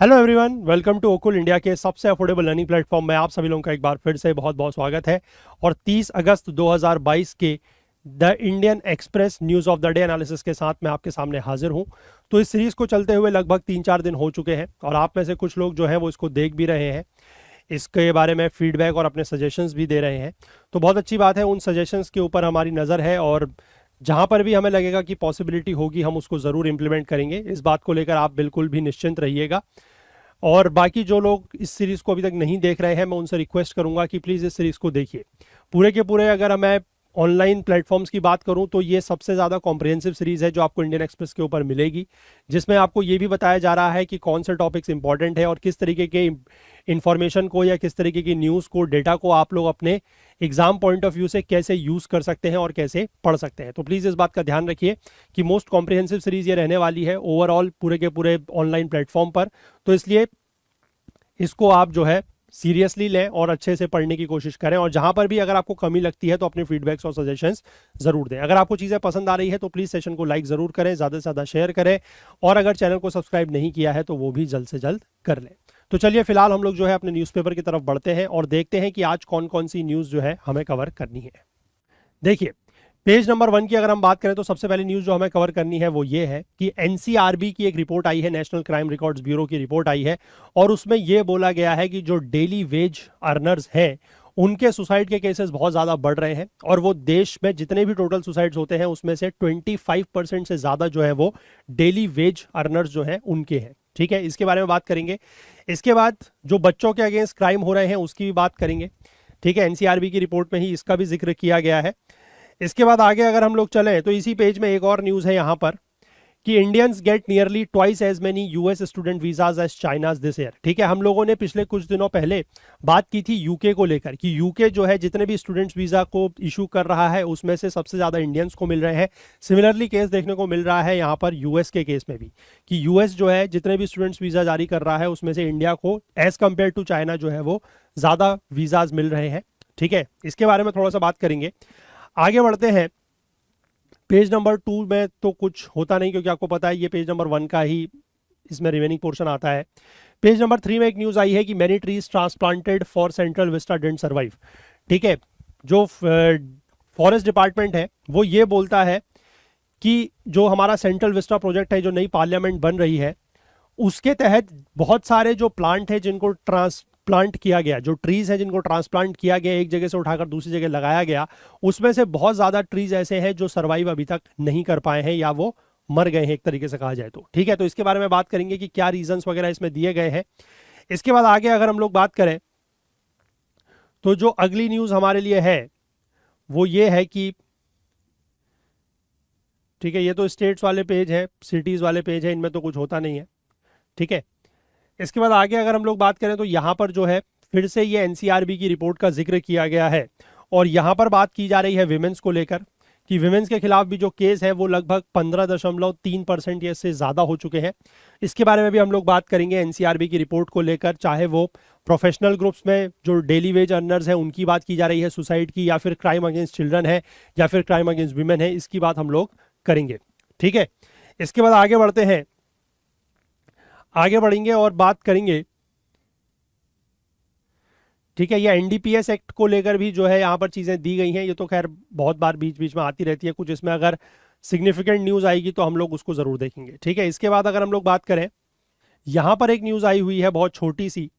Hello everyone, welcome to ओकुल India के सबसे अफोर्डेबल लर्निंग प्लेटफॉर्म में आप सभी लोगों का एक बार फिर से बहुत बहुत स्वागत है। और 30 अगस्त 2022 के the Indian express news of the day analysis के साथ मैं आपके सामने हाजिर हूं। तो इस सीरीज़ को चलते हुए लगभग 3-4 दिन हो चुके हैं और आप में से कुछ लोग जो हैं वो इसको देख भी रहे हैं, इसके बारे में फीडबैक और अपने सजेशंस भी दे रहे हैं। तो बहुत अच्छी बात है, उन सजेशंस के ऊपर हमारी नज़र है और जहाँ पर भी हमें लगेगा कि पॉसिबिलिटी होगी हम उसको ज़रूर इम्प्लीमेंट करेंगे। इस बात को लेकर आप बिल्कुल भी निश्चिंत रहिएगा। और बाकी जो लोग इस सीरीज़ को अभी तक नहीं देख रहे हैं, मैं उनसे रिक्वेस्ट करूंगा कि प्लीज़ इस सीरीज़ को देखिए पूरे के पूरे। अगर मैं ऑनलाइन प्लेटफॉर्म्स की बात करूं तो ये सबसे ज़्यादा कॉम्प्रिहेंसिव सीरीज़ है जो आपको इंडियन एक्सप्रेस के ऊपर मिलेगी, जिसमें आपको ये भी बताया जा रहा है कि कौन से टॉपिक्स इंपॉर्टेंट है और किस तरीके के इंफॉर्मेशन को या किस तरीके की न्यूज़ को, डेटा को आप लोग अपने एग्जाम पॉइंट ऑफ व्यू से कैसे यूज़ कर सकते हैं और कैसे पढ़ सकते हैं। तो प्लीज़ इस बात का ध्यान रखिए कि मोस्ट कॉम्प्रिहेंसिव सीरीज़ ये रहने वाली है ओवरऑल पूरे के पूरे ऑनलाइन प्लेटफॉर्म पर। तो इसलिए इसको आप जो है सीरियसली लें और अच्छे से पढ़ने की कोशिश करें। और जहां पर भी अगर आपको कमी लगती है तो अपने फीडबैक्स और सजेशंस जरूर दें। अगर आपको चीज़ें पसंद आ रही है तो प्लीज़ सेशन को लाइक ज़रूर करें, ज़्यादा से ज़्यादा शेयर करें और अगर चैनल को सब्सक्राइब नहीं किया है तो वो भी जल्द से जल्द कर लें। तो चलिए फिलहाल हम लोग जो है अपने न्यूज़पेपर की तरफ बढ़ते हैं और देखते हैं कि आज कौन कौन सी न्यूज़ जो है हमें कवर करनी है। देखिए, पेज नंबर 1 की अगर हम बात करें तो सबसे पहली न्यूज़ जो हमें कवर करनी है वो ये है कि एनसीआरबी की एक रिपोर्ट आई है, नेशनल क्राइम रिकॉर्ड्स ब्यूरो की रिपोर्ट आई है और उसमें यह बोला गया है कि जो डेली वेज अर्नर्स हैं उनके सुसाइड के केसेस बहुत ज़्यादा बढ़ रहे हैं और वो देश में जितने भी टोटल सुसाइड्स होते हैं उसमें से 25% से ज़्यादा जो है वो डेली वेज अर्नर्स जो हैं उनके हैं। ठीक है, इसके बारे में बात करेंगे। इसके बाद जो बच्चों के अगेंस्ट क्राइम हो रहे हैं उसकी भी बात करेंगे। ठीक है, एनसीआरबी की रिपोर्ट में ही इसका भी जिक्र किया गया है। इसके बाद आगे अगर हम लोग चलें तो इसी पेज में एक और न्यूज़ है यहाँ पर कि Indians get nearly twice as many US student visas as China's this year. ठीक है, हम लोगों ने पिछले कुछ दिनों पहले बात की थी यूके को लेकर कि यूके जो है जितने भी स्टूडेंट्स वीज़ा को इशू कर रहा है उसमें से सबसे ज़्यादा इंडियंस को मिल रहे हैं। सिमिलरली केस देखने को मिल रहा है यहाँ पर यूएस के केस में भी कि यूएस जो है जितने भी स्टूडेंट्स वीज़ा जारी कर रहा है उसमें से इंडिया को एज कम्पेयर टू चाइना जो है वो ज़्यादा वीज़ाज मिल रहे हैं। ठीक है, इसके बारे में थोड़ा सा बात करेंगे। आगे बढ़ते हैं। पेज नंबर 2 में तो कुछ होता नहीं क्योंकि आपको पता है ये पेज नंबर 1 का ही इसमें रिमेनिंग पोर्शन आता है। पेज नंबर 3 में एक न्यूज़ आई है कि many trees transplanted for central Vista didn't survive. ठीक है, जो फॉरेस्ट डिपार्टमेंट है वो ये बोलता है कि जो हमारा सेंट्रल विस्टा प्रोजेक्ट है, जो नई पार्लियामेंट बन रही है, उसके तहत बहुत सारे जो प्लांट है जिनको ट्रांसप्लांट किया गया, जो ट्रीज है जिनको ट्रांसप्लांट किया गया, एक जगह से उठाकर दूसरी जगह लगाया गया, उसमें से बहुत ज़्यादा ट्रीज ऐसे हैं जो सर्वाइव अभी तक नहीं कर पाए हैं या वो मर गए हैं एक तरीके से कहा जाए तो। ठीक है, तो इसके बारे में बात करेंगे कि क्या रीजंस वगैरह इसमें दिए गए हैं। इसके बाद आगे अगर हम लोग बात करें तो जो अगली न्यूज़ हमारे लिए है वो ये है कि, ठीक है, ये तो स्टेट्स वाले पेज है, सिटीज़ वाले पेज है, इनमें तो कुछ होता नहीं है। ठीक है, इसके बाद आगे अगर हम लोग बात करें तो यहाँ पर जो है फिर से ये एनसीआरबी की रिपोर्ट का जिक्र किया गया है और यहाँ पर बात की जा रही है विमेंस को लेकर कि विमेंस के खिलाफ भी जो केस है वो लगभग 15.3% या इससे ज़्यादा हो चुके हैं। इसके बारे में भी हम लोग बात करेंगे एनसीआरबी की रिपोर्ट को लेकर, चाहे वो प्रोफेशनल ग्रुप्स में जो डेली वेज अर्नर्स हैं उनकी बात की जा रही है सुसाइड की, या फिर क्राइम अगेंस्ट चिल्ड्रन है, या फिर क्राइम अगेंस्ट वीमेन है, इसकी बात हम लोग करेंगे। ठीक है, इसके बाद आगे बढ़ते हैं, आगे बढ़ेंगे और बात करेंगे। ठीक है, ये एनडीपीएस एक्ट को लेकर भी जो है यहाँ पर चीज़ें दी गई हैं। ये तो खैर बहुत बार बीच बीच में आती रहती है, कुछ इसमें अगर सिग्निफिकेंट न्यूज़ आएगी तो हम लोग उसको ज़रूर देखेंगे। ठीक है, इसके बाद अगर हम लोग बात करें, यहाँ पर एक न्यूज़ आई हुई है बहुत छोटी सी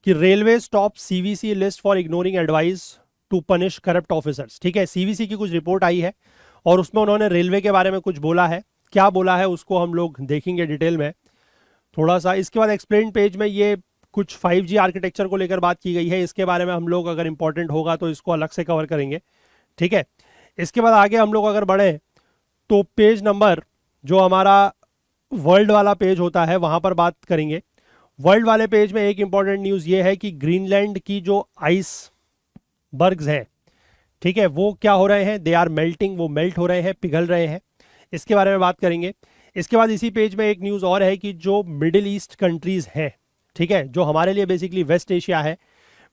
कि railway stop CVC list for ignoring advice to punish corrupt officers. ठीक है, सीवीसी की कुछ रिपोर्ट आई है और उसमें उन्होंने रेलवे के बारे में कुछ बोला है। क्या बोला है उसको हम लोग देखेंगे डिटेल में थोड़ा सा। इसके बाद एक्सप्लेन पेज में ये कुछ 5G आर्किटेक्चर को लेकर बात की गई है, इसके बारे में हम लोग अगर इंपॉर्टेंट होगा तो इसको अलग से कवर करेंगे। ठीक है, इसके बाद आगे हम लोग अगर बढ़े तो पेज नंबर जो हमारा वर्ल्ड वाला पेज होता है वहां पर बात करेंगे। वर्ल्ड वाले पेज में एक इंपॉर्टेंट न्यूज़ ये है कि ग्रीनलैंड की जो आइस बर्ग्स हैं, ठीक है, वो क्या हो रहे हैं, दे आर मेल्टिंग, वो मेल्ट हो रहे हैं, पिघल रहे हैं, इसके बारे में बात करेंगे। इसके बाद इसी पेज में एक न्यूज़ और है कि जो मिडिल ईस्ट कंट्रीज़ हैं, ठीक है, जो हमारे लिए बेसिकली वेस्ट एशिया है,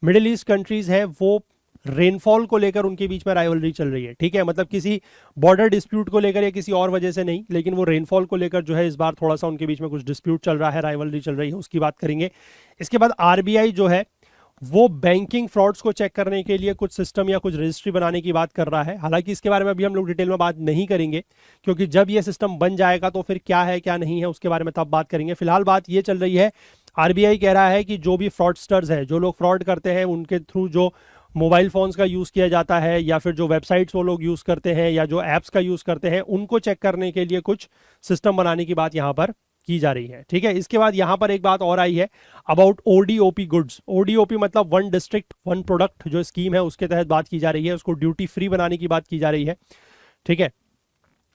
मिडिल ईस्ट कंट्रीज़ हैं, वो रेनफॉल को लेकर उनके बीच में राइवलरी चल रही है, ठीक है, मतलब किसी बॉर्डर डिस्प्यूट को लेकर या किसी और वजह से नहीं, लेकिन वो रेनफॉल को लेकर जो है इस बार थोड़ा सा उनके बीच में कुछ डिस्प्यूट चल रहा है, राइवलरी चल रही है, उसकी बात करेंगे। इसके बाद आरबीआई जो है वो बैंकिंग फ्रॉड्स को चेक करने के लिए कुछ सिस्टम या कुछ रजिस्ट्री बनाने की बात कर रहा है। हालांकि इसके बारे में अभी हम लोग डिटेल में बात नहीं करेंगे, क्योंकि जब ये सिस्टम बन जाएगा तो फिर क्या है क्या नहीं है उसके बारे में तब बात करेंगे। फिलहाल बात ये चल रही है, आरबीआई कह रहा है कि जो भी फ्रॉडस्टर्स है, जो लोग फ्रॉड करते हैं, उनके थ्रू जो मोबाइल फोन्स का यूज़ किया जाता है या फिर जो वेबसाइट्स वो लोग यूज़ करते हैं या जो ऐप्स का यूज़ करते हैं, उनको चेक करने के लिए कुछ सिस्टम बनाने की बात यहाँ पर की जा रही है, ठीक है। इसके बाद यहाँ पर एक बात और आई है अबाउट ओडीओपी गुड्स। ओडीओपी मतलब वन डिस्ट्रिक्ट वन प्रोडक्ट जो स्कीम है उसके तहत बात की जा रही है, उसको ड्यूटी फ्री बनाने की बात की जा रही है, ठीक है।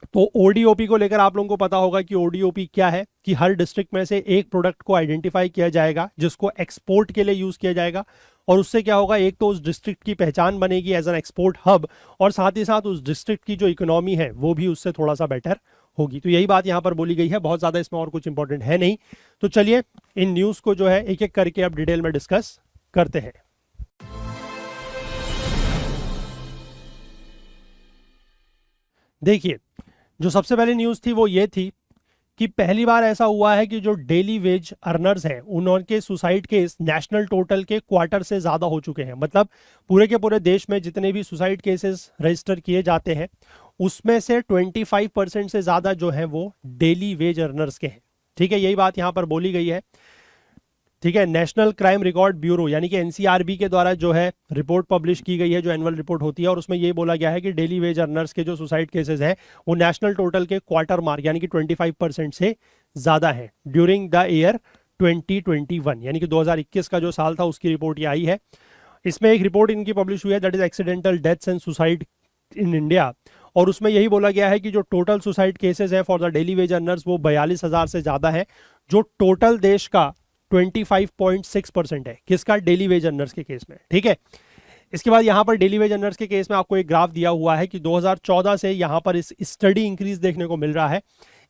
तो ओडीओपी को लेकर आप लोगों को पता होगा कि ओडीओपी क्या है, कि हर डिस्ट्रिक्ट में से एक प्रोडक्ट को आइडेंटिफाई किया जाएगा जिसको एक्सपोर्ट के लिए यूज किया जाएगा, और उससे क्या होगा, एक तो उस डिस्ट्रिक्ट की पहचान बनेगी एज एन एक्सपोर्ट हब, और साथ ही साथ उस डिस्ट्रिक्ट की जो इकोनॉमी है वो भी उससे थोड़ा सा बेटर होगी। तो यही बात यहाँ पर बोली गई है, बहुत ज्यादा इसमें और कुछ इंपॉर्टेंट है नहीं। तो चलिए इन न्यूज को जो है एक एक करके अब डिटेल में डिस्कस करते हैं। देखिए, जो सबसे पहली न्यूज थी वो ये थी कि पहली बार ऐसा हुआ है कि जो डेली वेज अर्नर्स हैं उनके सुसाइड केस नेशनल टोटल के क्वार्टर से ज्यादा हो चुके हैं। मतलब पूरे के पूरे देश में जितने भी सुसाइड केसेस रजिस्टर किए जाते हैं उसमें से 25% से ज्यादा जो है वो डेली वेज अर्नर्स के हैं, ठीक है। यही बात यहां पर बोली गई है, ठीक है। नेशनल क्राइम रिकॉर्ड ब्यूरो यानी कि एनसीआरबी के द्वारा जो है रिपोर्ट पब्लिश की गई है, जो एनुअल रिपोर्ट होती है, और उसमें ये बोला गया है कि डेली वेज अर्नर्स के जो सुसाइड केसेस हैं वो नेशनल टोटल के क्वार्टर मार्क यानी कि 25% से ज्यादा है ड्यूरिंग द ईयर 2021, यानी कि 2021 का जो साल था उसकी रिपोर्ट ये आई है। इसमें एक रिपोर्ट इनकी पब्लिश हुई है, that is accidental deaths and suicide in India, और उसमें यही बोला गया है कि जो टोटल सुसाइड केसेस हैं for the daily veg earners वो 42,000 से ज्यादा है, जो टोटल देश का 25.6% है, किसका, डेली वेज अर्नर्स के केस में, ठीक है। इसके बाद यहां पर डेली वेज अर्नर्स के केस में आपको एक ग्राफ दिया हुआ है कि 2014 से यहां पर इस स्टडी इंक्रीज देखने को मिल रहा है।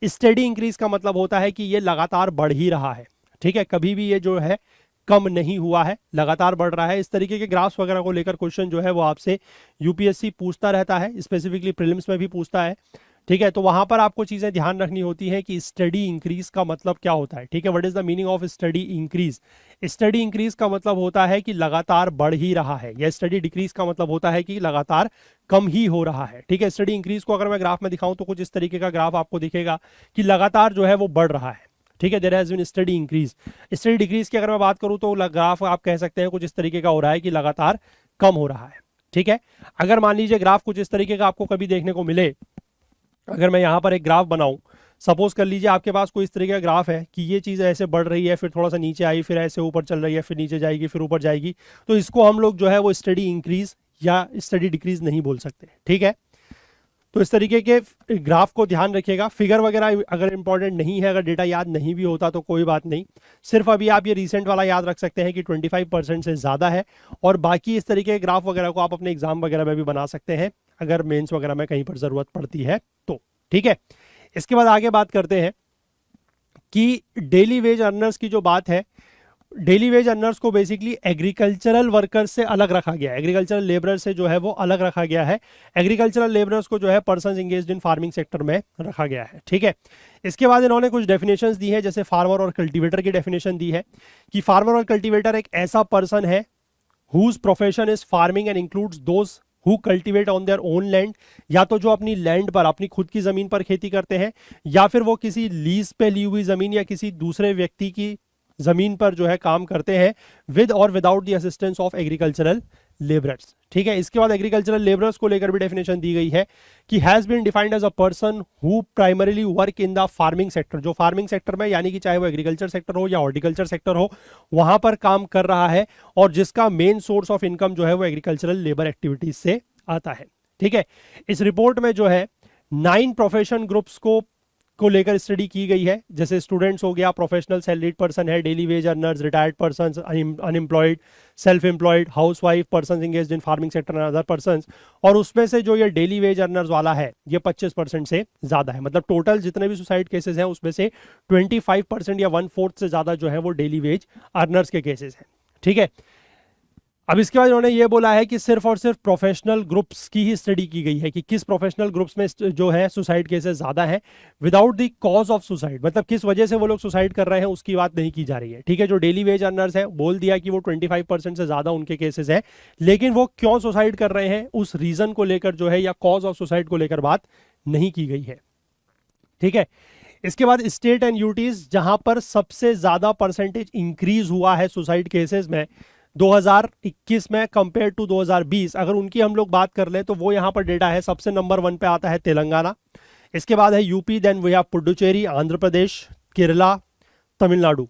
स्टडी इंक्रीज का मतलब होता है कि ये लगातार बढ़ ही रहा है, ठीक है, कभी भी ये जो है कम नहीं हुआ है, लगातार बढ़ रहा है। इस तरीके के ग्राफ्स वगैरह को लेकर क्वेश्चन जो है वो आपसे यूपीएससी पूछता रहता है, स्पेसिफिकली प्रीलिम्स में भी पूछता है, ठीक है। तो वहां पर आपको चीजें ध्यान रखनी होती है कि स्टडी इंक्रीज का मतलब क्या होता है, ठीक है। What is the meaning of study increase? Study increase का मतलब होता है कि लगातार बढ़ ही रहा है, या स्टडी डिक्रीज का मतलब होता है कि लगातार कम ही हो रहा है, ठीक है। स्टडी इंक्रीज को अगर मैं ग्राफ में दिखाऊं तो कुछ इस तरीके का ग्राफ आपको दिखेगा कि लगातार जो है वो बढ़ रहा है, ठीक है। There has been study increase. Study decrease की अगर मैं बात करूं तो ग्राफ आप कह सकते हैं कुछ इस तरीके का हो रहा है कि लगातार कम हो रहा है, ठीक है। अगर मान लीजिए ग्राफ कुछ इस तरीके का आपको कभी देखने को मिले, अगर मैं यहां पर एक ग्राफ बनाऊं, सपोज कर लीजिए आपके पास कोई इस तरीके का ग्राफ है कि ये चीज़ ऐसे बढ़ रही है, फिर थोड़ा सा नीचे आई, फिर ऐसे ऊपर चल रही है, फिर नीचे जाएगी, फिर ऊपर जाएगी, तो इसको हम लोग जो है वो स्टडी इंक्रीज या स्टडी डिक्रीज नहीं बोल सकते, ठीक है। तो इस तरीके के ग्राफ को ध्यान रखिएगा। फिगर वगैरह अगर इंपॉर्टेंट नहीं है, अगर डेटा याद नहीं भी होता तो कोई बात नहीं, सिर्फ अभी आप ये रिसेंट वाला याद रख सकते हैं कि 25% से ज़्यादा है, और बाकी इस तरीके के ग्राफ वगैरह को आप अपने एग्जाम वगैरह में भी बना सकते हैं अगर मेंस वगैरह में कहीं पर ज़रूरत पड़ती है तो, ठीक है। इसके बाद आगे बात करते हैं कि डेली वेज अर्नर्स की जो बात है, डेली वेज अर्नर्स को बेसिकली एग्रीकल्चरल वर्कर्स से अलग रखा गया है, एग्रीकल्चरल लेबरर से जो है वो अलग रखा गया है। एग्रीकल्चरल लेबरर्स को जो है पर्सन्स इंगेज्ड इन फार्मिंग सेक्टर में रखा गया है, ठीक है। इसके बाद इन्होंने कुछ डेफिनेशंस दी है, जैसे फार्मर और कल्टीवेटर की डेफिनेशन दी है कि फार्मर और कल्टीवेटर एक ऐसा पर्सन है whose profession is farming and includes those who cultivate on their own land, या तो जो अपनी लैंड पर, अपनी खुद की जमीन पर खेती करते हैं, या फिर वो किसी लीज पे ली हुई जमीन या किसी दूसरे व्यक्ति की जमीन पर जो है काम करते हैं, विद और without the assistance of agricultural labourers, ठीक है। इसके बाद एग्रीकल्चरल लेबरर्स को लेकर भी डेफिनेशन दी गई है कि has been defined as a person who primarily work in the farming sector, जो फार्मिंग सेक्टर में यानी कि चाहे वो एग्रीकल्चर सेक्टर हो या हॉर्टिकल्चर सेक्टर हो वहां पर काम कर रहा है, और जिसका मेन सोर्स ऑफ इनकम जो है वो एग्रीकल्चरल लेबर एक्टिविटीज से आता है, ठीक है। इस रिपोर्ट में जो है 9 प्रोफेशन ग्रुप्स को लेकर स्टडी की गई है, जैसे स्टूडेंट्स हो गया, प्रोफेशनल सैलरीड पर्सन है, daily veg earners, retired persons, unemployed, self employed, housewife, persons engaged in farming sector and other persons, और उसमें से जो ये डेली वेज अर्नर्स वाला है ये 25% से ज्यादा है। मतलब टोटल जितने भी सुसाइड केसेस हैं उसमें से 25% या 1/4 से ज्यादा जो है वो डेली वेज अर्नर्स के केसेस हैं, ठीक है। अब इसके बाद उन्होंने ये बोला है कि सिर्फ और सिर्फ प्रोफेशनल ग्रुप्स की ही स्टडी की गई है कि किस प्रोफेशनल ग्रुप्स में जो है सुसाइड केसेस ज्यादा है, without the cause of suicide, मतलब किस वजह से वो लोग सुसाइड कर रहे हैं उसकी बात नहीं की जा रही है। ठीक है, जो डेली वेज अर्नर्स है बोल दिया कि वो 25% से ज्यादा उनके केसेस है, लेकिन वो क्यों सुसाइड कर रहे हैं उस रीजन को लेकर जो है या कॉज ऑफ सुसाइड को लेकर बात नहीं की गई है। ठीक है, इसके बाद स्टेट एंड यूटीज जहां पर सबसे ज्यादा परसेंटेज इंक्रीज हुआ है सुसाइड केसेस में 2021 में कंपेयर टू 2020, अगर उनकी हम लोग बात कर ले तो वो यहां पर डेटा है, सबसे नंबर 1 पे आता है तेलंगाना, इसके बाद है UP, then we have Puducherry, Andhra Pradesh, Kerala, Tamil Nadu,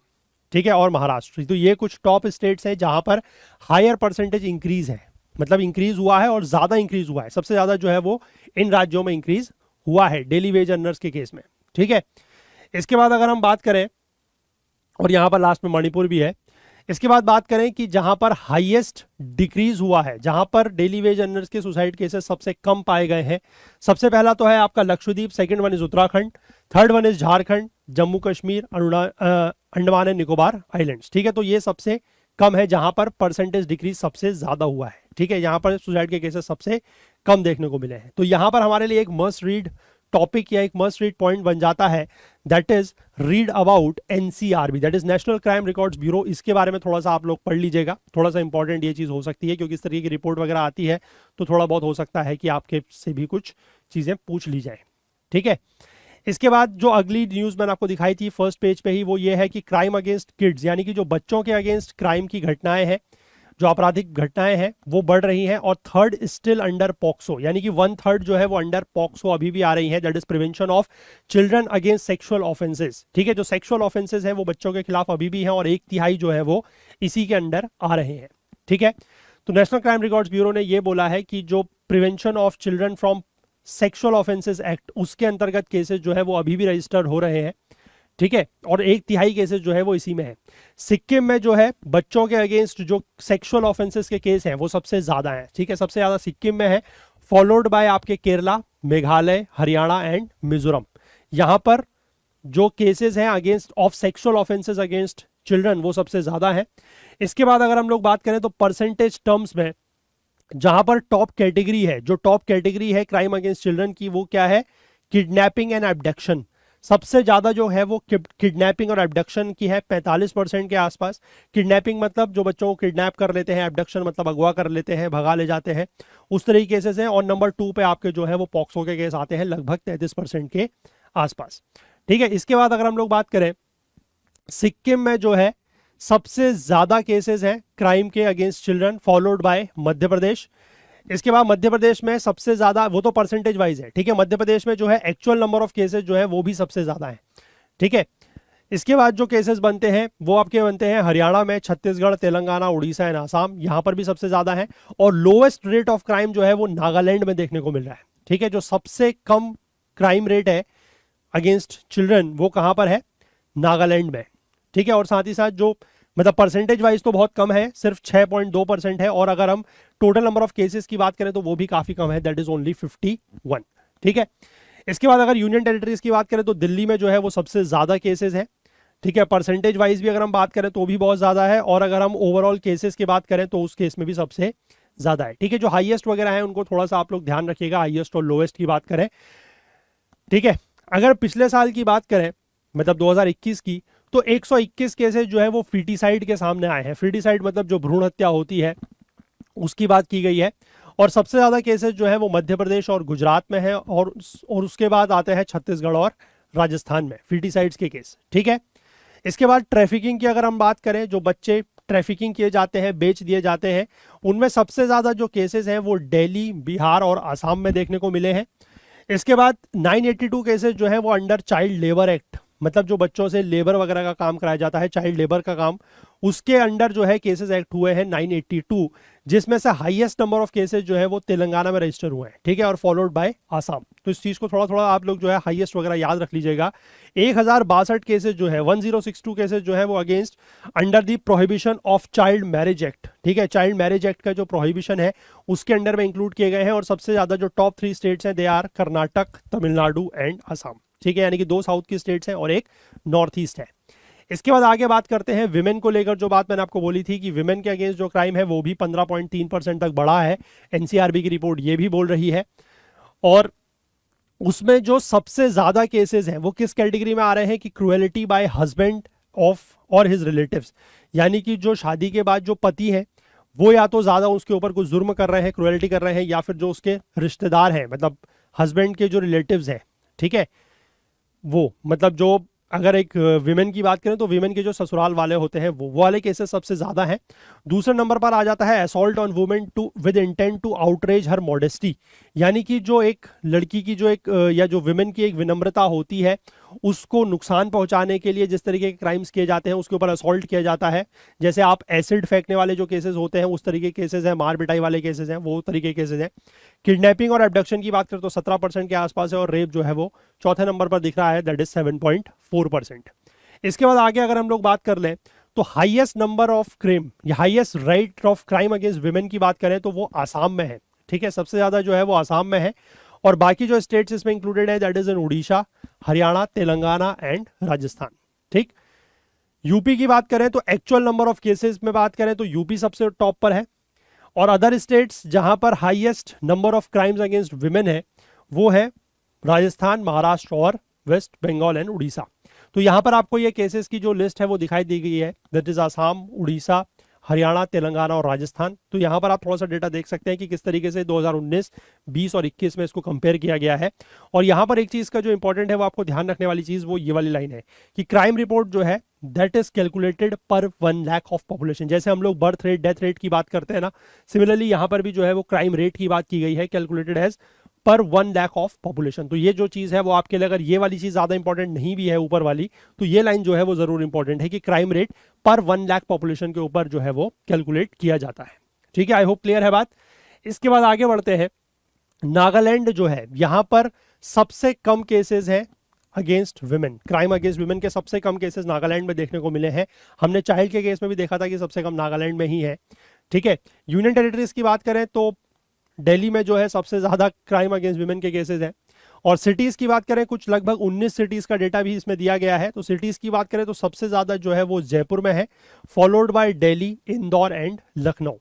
ठीक है, और महाराष्ट्र। तो ये कुछ टॉप स्टेट्स हैं जहां पर हायर परसेंटेज इंक्रीज है, मतलब इंक्रीज हुआ है और ज्यादा इंक्रीज हुआ है, सबसे ज्यादा जो है वो इन राज्यों में इंक्रीज हुआ है डेली वेज अर्नर्स के केस में। ठीक है, इसके बाद अगर हम बात करें, और यहां पर लास्ट में मणिपुर भी है, इसके बाद बात करें कि जहां पर हाईएस्ट डिक्रीज हुआ है, जहां पर डेली वेज अर्नर्स के सुसाइड केसेस सबसे कम पाए गए हैं, सबसे पहला तो है आपका Lakshadweep, second one is Uttarakhand, third one is Jharkhand, Jammu Kashmir, Andaman and Nicobar islands. ठीक है, तो ये सबसे कम है जहां पर परसेंटेज डिक्रीज सबसे ज्यादा हुआ है। ठीक है, यहां पर सुसाइड के केसेस सबसे कम देखने को मिले हैं। तो यहां पर हमारे लिए एक मस्ट रीड टॉपिक या एक मस्ट रीड पॉइंट बन जाता है, that is read about NCRB, that is national crime records bureau. इसके बारे में थोड़ा सा आप लोग पढ़ लीजिएगा, थोड़ा सा इंपॉर्टेंट ये चीज हो सकती है, क्योंकि इस तरीके की रिपोर्ट वगैरह आती है तो थोड़ा बहुत हो सकता है कि आपके से भी कुछ चीजें पूछ ली जाए। ठीक है, इसके बाद जो अगली न्यूज मैंने आपको दिखाई थी फर्स्ट पेज पे ही, वो ये है कि क्राइम अगेंस्ट किड्स, यानी कि जो बच्चों के अगेंस्ट क्राइम की घटनाएं हैं, जो आपराधिक घटनाएं हैं वो बढ़ रही हैं, और थर्ड स्टिल अंडर पॉक्सो, यानी कि 1/3 जो है वो अंडर पॉक्सो अभी भी आ रही है, that is prevention of children against sexual offences. ठीक है, जो सेक्सुअल ऑफेंसेस हैं वो बच्चों के खिलाफ अभी भी हैं, और 1/3 जो है वो इसी के अंडर आ रहे हैं। ठीक है, तो नेशनल क्राइम रिकॉर्ड्स ब्यूरो ने ये बोला है कि जो prevention of children from sexual offences act, उसके अंतर्गत केसेस जो है वो अभी भी रजिस्टर्ड हो रहे हैं। ठीक है, और 1/3 केसेस जो है वो इसी में है। सिक्किम में जो है बच्चों के अगेंस्ट जो सेक्सुअल ऑफेंसेस के केस हैं वो सबसे ज्यादा हैं। ठीक है, सबसे ज्यादा सिक्किम में है, फॉलोड बाय आपके केरला, मेघालय, हरियाणा एंड मिजोरम। यहां पर जो केसेस हैं against of sexual offences against children वो सबसे ज्यादा है। इसके बाद अगर हम लोग बात करें तो परसेंटेज टर्म्स में जहां पर टॉप कैटेगरी है, जो टॉप कैटेगरी है क्राइम अगेंस्ट चिल्ड्रन की, वो क्या है, किडनैपिंग एंड एब्डक्शन। सबसे ज्यादा जो है वो किडनैपिंग और एब्डक्शन की है, 45% के आसपास। किडनैपिंग मतलब जो बच्चों को किडनैप कर लेते हैं, एब्डक्शन मतलब अगवा कर लेते हैं, भगा ले जाते हैं, उस तरह के केसेस हैं। और नंबर 2 पे आपके जो है वो पॉक्सो के केस आते हैं, लगभग 33% के आसपास। ठीक है, इसके बाद अगर हम लोग बात करें, सिक्किम में जो है सबसे ज्यादा केसेस हैं क्राइम के against children, followed by Madhya Pradesh. इसके बाद मध्य प्रदेश में सबसे ज्यादा, वो तो परसेंटेज वाइज है, ठीक है, मध्य प्रदेश में जो है एक्चुअल नंबर ऑफ केसेस जो है वो भी सबसे ज्यादा है। ठीक है, इसके बाद जो केसेस बनते हैं वो आपके बनते हैं हरियाणा में, छत्तीसगढ़, तेलंगाना, उड़ीसा एंड आसाम, यहां पर भी सबसे ज्यादा है। और लोएस्ट रेट ऑफ क्राइम जो है वो नागालैंड में देखने को मिल रहा है। ठीक है, जो सबसे कम क्राइम रेट है अगेंस्ट चिल्ड्रन वो कहां पर है, नागालैंड में। ठीक है, और साथ ही साथ जो मतलब परसेंटेज वाइज तो बहुत कम है, सिर्फ 6.2% है, और अगर हम टोटल नंबर ऑफ केसेस की बात करें तो वो भी काफी कम है, दैट इज ओनली 51। ठीक है, इसके बाद अगर यूनियन टेरिटरीज की बात करें तो दिल्ली में जो है वो सबसे ज्यादा केसेस है। ठीक है, परसेंटेज वाइज भी अगर हम बात करें तो भी बहुत ज्यादा है, और अगर हम ओवरऑल केसेस की बात करें तो उस केस में भी सबसे ज्यादा है। ठीक है, जो हाईएस्ट वगैरह है उनको थोड़ा सा आप लोग ध्यान रखिएगा, हाईएस्ट और लोएस्ट की बात करें। ठीक है, अगर पिछले साल की बात करें, मतलब 2021 की, तो 121 केसेस जो है वो फीटिसाइड के सामने आए हैं। फीटिसाइड मतलब जो भ्रूण हत्या होती है उसकी बात की गई है, और सबसे ज्यादा केसेस जो है वो मध्य प्रदेश और गुजरात में है, और उसके बाद आते हैं छत्तीसगढ़ और राजस्थान में फीटिसाइड्स के केस। ठीक है, इसके बाद ट्रैफिकिंग की अगर हम बात करें, जो बच्चे ट्रैफिकिंग किए जाते हैं, बेच दिए जाते हैं, उनमें सबसे ज्यादा जो केसेस हैं वो दिल्ली, बिहार और असम में देखने को मिले हैं। इसके बाद 982 केसेस जो है वो अंडर चाइल्ड लेबर एक्ट, मतलब जो बच्चों से लेबर वगैरह का काम कराया जाता है, चाइल्ड लेबर का काम, उसके अंडर जो है केसेस एक्ट हुए हैं 982, जिसमें से हाईएस्ट नंबर ऑफ केसेस जो है वो तेलंगाना में रजिस्टर हुए हैं। ठीक है, और फॉलोड बाय आसाम। तो इस चीज को थोड़ा थोड़ा आप लोग जो है हाईएस्ट वगैरह याद रख लीजिएगा। 1062 केसेस जो है, 1062 केसेस जो है वो against under the prohibition of child marriage act. ठीक है, चाइल्ड मैरिज एक्ट का जो प्रोहिबिशन है उसके अंडर में इंक्लूड किए गए हैं, और सबसे ज्यादा जो टॉप 3 स्टेट्स हैं they are Karnataka, Tamil Nadu and Assam. ठीक है, यानी कि 2 साउथ की स्टेट्स हैं और एक नॉर्थ ईस्ट है। इसके बाद आगे बात करते हैं विमेन को लेकर। जो बात मैंने आपको बोली थी कि विमेन के अगेंस्ट जो क्राइम है वो भी 15.3% तक बढ़ा है, एनसीआरबी की रिपोर्ट ये भी बोल रही है। और उसमें जो सबसे ज्यादा केसेस हैं वो किस कैटेगरी में आ रहे हैं कि क्रुएलिटी बाय हस्बैंड ऑफ और हिज रिलेटिव्स, यानी कि जो शादी के बाद जो पति है वो या तो ज्यादा उसके ऊपर कुछ जुर्म कर रहे हैं, क्रुएलिटी कर रहे हैं, या फिर जो उसके रिश्तेदार हैं, मतलब हस्बैंड के जो रिलेटिव्स हैं, ठीक है, वो मतलब जो अगर एक विमेन की बात करें तो विमेन के जो ससुराल वाले होते हैं वो वाले केसेस सबसे ज्यादा हैं। दूसरे नंबर पर आ जाता है assault on women too with intent to outrage her modesty, यानी कि जो एक लड़की की जो एक या जो विमेन की एक विनम्रता होती है उसको नुकसान पहुंचाने के लिए जिस तरीके के क्राइम्स किए जाते हैं उसके ऊपर असॉल्ट किया जाता है। जैसे आप एसिड फेंकने वाले जो केसेस होते हैं उस तरीके के केसेस हैं, मार पिटाई वाले केसेस हैं, वो तरीके के केसेस हैं। किडनैपिंग और एब्डक्शन की बात करें तो 17% के आसपास है, और रेप जो है वो चौथे नंबर पर दिख रहा है, दैट इज 7.4%। इसके बाद आगे अगर हम लोग बात कर लें तो हाईएस्ट नंबर ऑफ क्राइम या highest rate of crime against women की बात करें तो वो आसाम में है, ठीक है, सबसे ज्यादा जो है वो आसाम में है। और बाकी जो स्टेट्स इसमें इंक्लूडेड है that is in Orissa, Haryana, Telangana and Rajasthan, ठीक। यूपी की बात करें तो एक्चुअल नंबर ऑफ केसेस में बात करें तो यूपी सबसे टॉप पर है, और अदर स्टेट्स जहां पर highest number of crimes against women है वो है राजस्थान, महाराष्ट्र और वेस्ट बंगाल एंड उड़ीसा। तो यहां पर आपको ये केसेस की जो लिस्ट है वो दिखाई दी गई है, दैट इज आसाम, उड़ीसा, हरियाणा, तेलंगाना और राजस्थान। तो यहां पर आप थोड़ा सा डेटा देख सकते हैं कि किस तरीके से 2019, 20 और 21 में इसको कंपेयर किया गया है। और यहां पर एक चीज का जो इंपॉर्टेंट है वो आपको ध्यान रखने वाली चीज वो ये वाली लाइन है कि क्राइम रिपोर्ट जो है दैट इज कैलकुलेटेड पर 1 लाख ऑफ पॉपुलेशन। जैसे हम लोग बर्थ रेट, डेथ रेट की बात करते हैं ना, सिमिलरली यहां पर भी जो है वो क्राइम रेट की बात की गई है, calculated as per 1 lakh of population. तो ये जो चीज है वो आपके लिए, अगर ये वाली चीज ज्यादा इंपॉर्टेंट नहीं भी है ऊपर वाली, तो ये लाइन जो है वो जरूर इंपॉर्टेंट है कि क्राइम रेट पर 1 लाख पॉपुलेशन के ऊपर जो है वो कैलकुलेट किया जाता है, ठीक है। आई होप क्लियर है बात। इसके बाद आगे बढ़ते हैं। नागालैंड जो है यहां पर सबसे कम केसेस है against women, crime against women के सबसे कम केसेस नागालैंड में देखने को मिले हैं। हमने चाइल्ड के केस में भी देखा था कि सबसे कम नागालैंड में ही है, ठीक है। यूनियन टेरिटरीज की बात करें तो दिल्ली में जो है सबसे ज्यादा क्राइम अगेंस्ट विमेन के केसेस हैं। और सिटीज की बात करें, कुछ लगभग 19 सिटीज का डेटा भी इसमें दिया गया है। तो सिटीज की बात करें तो सबसे ज्यादा जो है वो जयपुर में है, followed by Delhi, Indore and Lucknow,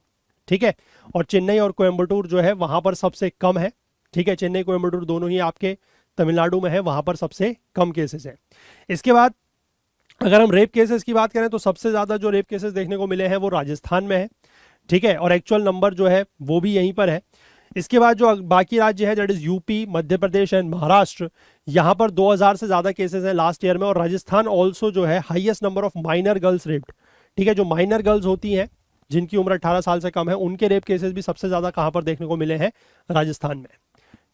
ठीक है। और चेन्नई और कोयम्बटूर जो है वहां पर सबसे कम है, ठीक है। चेन्नई कोयम्बटूर दोनों ही आपके तमिलनाडु में है, वहां पर सबसे कम केसेस है। इसके बाद अगर हम रेप केसेस की बात करें तो सबसे ज्यादा जो रेप केसेस देखने को मिले हैं वो राजस्थान में है, ठीक है। और एक्चुअल नंबर जो है वो भी यहीं पर है। इसके बाद जो बाकी राज्य है that is UP, Madhya Pradesh and Maharashtra, यहां पर 2000 से ज्यादा केसेस हैं लास्ट ईयर में। और राजस्थान ऑल्सो जो है highest number of minor girls raped, ठीक है। जो माइनर गर्ल्स होती हैं जिनकी उम्र 18 साल से कम है, उनके रेप केसेस भी सबसे ज्यादा कहां पर देखने को मिले हैं, राजस्थान में,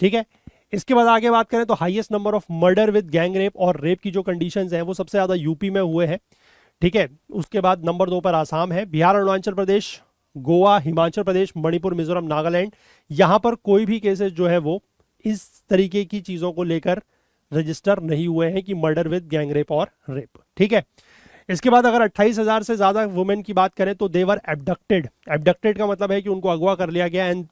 ठीक है। इसके बाद आगे बात करें तो highest number of murder with gang rape और रेप की जो कंडीशंस हैं वो सबसे ज्यादा यूपी में हुए हैं, ठीक है। उसके बाद नंबर 2 पर आसाम है, बिहार, अरुणाचल प्रदेश, गोवा, हिमाचल प्रदेश, मणिपुर, मिजोरम, नागालैंड, यहां पर कोई भी केसेस जो है वो इस तरीके की चीजों को लेकर रजिस्टर नहीं हुए हैं कि मर्डर विद गैंग रेप और रेप, ठीक है। इसके बाद अगर 28,000 से ज्यादा वुमेन की बात करें तो देवर एब्डक्टेड। एब्डक्टेड का मतलब है कि उनको अगवा कर लिया गया एंड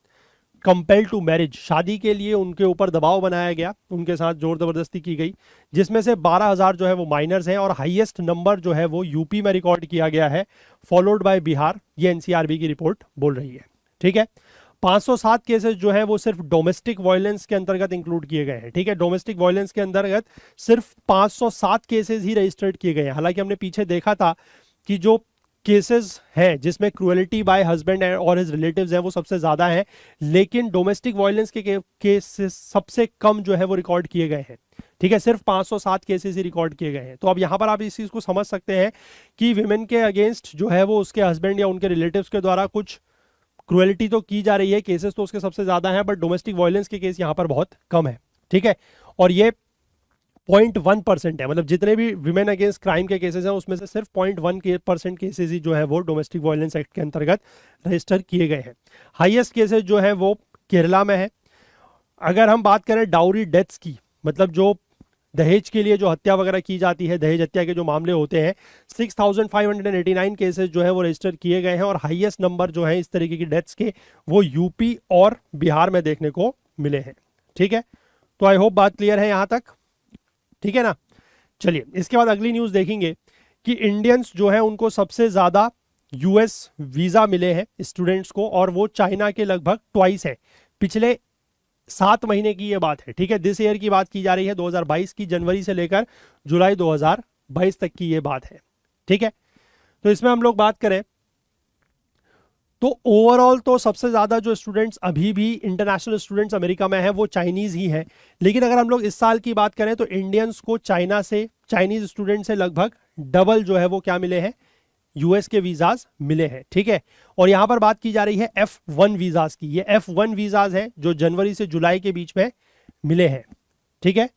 कंपेल्ड टू मैरिज, शादी के लिए उनके ऊपर दबाव बनाया गया, उनके साथ जोर जबरदस्ती की गई, जिसमें से 12,000 जो है वो माइनर्स हैं। और हाईएस्ट नंबर जो है वो यूपी में रिकॉर्ड किया गया है, फॉलोड बाय बिहार, ये एनसीआरबी की रिपोर्ट बोल रही है, ठीक है। 507 केसेस जो है वो सिर्फ डोमेस्टिक वायलेंस के अंतर्गत इंक्लूड किए गए हैं, ठीक है। डोमेस्टिक वायलेंस के अंतर्गत सिर्फ 507 केसेस ही रजिस्टर्ड किए गए हैं। हालांकि हमने पीछे देखा था कि जो केसेस हैं जिसमें क्रुएलिटी बाय हस्बैंड और हिज रिलेटिव्स हैं वो सबसे ज्यादा हैं, लेकिन डोमेस्टिक वायलेंस के केसेस सबसे कम जो है वो रिकॉर्ड किए गए हैं, ठीक है। सिर्फ 507 केसेस ही रिकॉर्ड किए गए हैं। तो अब यहां पर आप इस चीज को समझ सकते हैं कि विमेन के अगेंस्ट जो है वो उसके हस्बैंड या उनके रिलेटिव्स के द्वारा कुछ क्रुएलिटी तो की जा रही है, केसेस तो उसके सबसे ज्यादा हैं, बट डोमेस्टिक वायलेंस के केस यहां पर बहुत कम है, ठीक है। और ये 0.1% है, मतलब जितने भी विमेन अगेंस्ट क्राइम के केसेस हैं उसमें से सिर्फ 0.1% केसेस ही जो है वो डोमेस्टिक वायलेंस एक्ट के अंतर्गत रजिस्टर किए गए हैं। हाईएस्ट केसेस जो है वो केरला में है। अगर हम बात करें डाउरी डेथ्स की, मतलब जो दहेज के लिए जो हत्या वगैरह की जाती है, दहेज हत्या के जो मामले होते हैं, 6,589 केसेस जो है वो रजिस्टर किए गए हैं। और हाईएस्ट नंबर जो है इस तरीके की डेथ्स के वो यूपी और बिहार में देखने को मिले हैं, ठीक है। तो आई होप बात क्लियर है यहां तक, ठीक है ना। चलिए इसके बाद अगली न्यूज देखेंगे कि इंडियंस जो है उनको सबसे ज्यादा यूएस वीजा मिले हैं स्टूडेंट्स को, और वो चाइना के लगभग ट्वाइस है। पिछले 7 महीने की ये बात है, ठीक है, दिस ईयर की बात की जा रही है, 2022 की जनवरी से लेकर जुलाई 2022 तक की ये बात है, ठीक है। तो इसमें हम लोग बात करें तो ओवरऑल तो सबसे ज्यादा जो स्टूडेंट्स अभी भी इंटरनेशनल स्टूडेंट्स अमेरिका में हैं वो चाइनीज ही हैं। लेकिन अगर हम लोग इस साल की बात करें तो इंडियंस को चाइना से, चाइनीज स्टूडेंट से लगभग डबल जो है वो क्या मिले हैं, यूएस के वीजाज मिले हैं, ठीक है। और यहां पर बात की जा रही है F1 वीजाज की। ये F1 वीजाज हैं जो जनवरी से जुलाई के बीच में मिले हैं, ठीक है।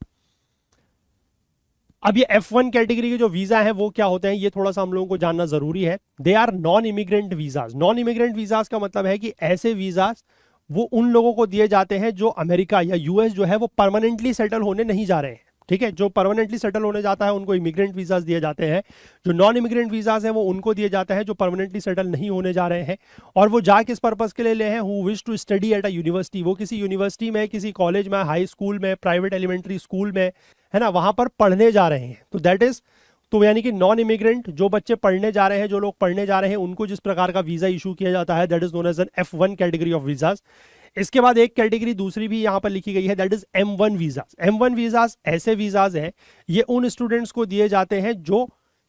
अब ये F1 कैटेगरी के जो वीजा है वो क्या होते हैं, ये थोड़ा सा हम लोगों को जानना जरूरी है। They are non immigrant visas. Non immigrant visas का मतलब है कि ऐसे वीजाज वो उन लोगों को दिए जाते हैं जो अमेरिका या यूएस जो है वो परमानेंटली सेटल होने नहीं जा रहे हैं, ठीक है। जो परमानेंटली सेटल होने जाता है उनको इमिग्रेंट वीजाज दिए जाते हैं। जो नॉन इमिग्रेंट वीजाज हैं वो उनको दिए जाते हैं जो परमानेंटली सेटल नहीं होने जा रहे हैं। और वो जा किस पर्पस के लिए ले हैं, who wish to study at a university. वो किसी यूनिवर्सिटी में, किसी कॉलेज में, हाई स्कूल में, प्राइवेट एलिमेंट्री स्कूल में, है ना, वहां पर पढ़ने जा रहे हैं। तो दैट इज, तो यानी कि नॉन इमिग्रेंट जो बच्चे पढ़ने जा रहे हैं, जो लोग पढ़ने जा रहे हैं, उनको जिस प्रकार का वीजा इशू किया जाता है that is known as an F1 category of visas. इसके बाद एक कैटेगरी दूसरी भी यहां पर लिखी गई है, that is M1 visas. M1 visas ऐसे वीजाज हैं, ये उन स्टूडेंट्स को दिए जाते हैं जो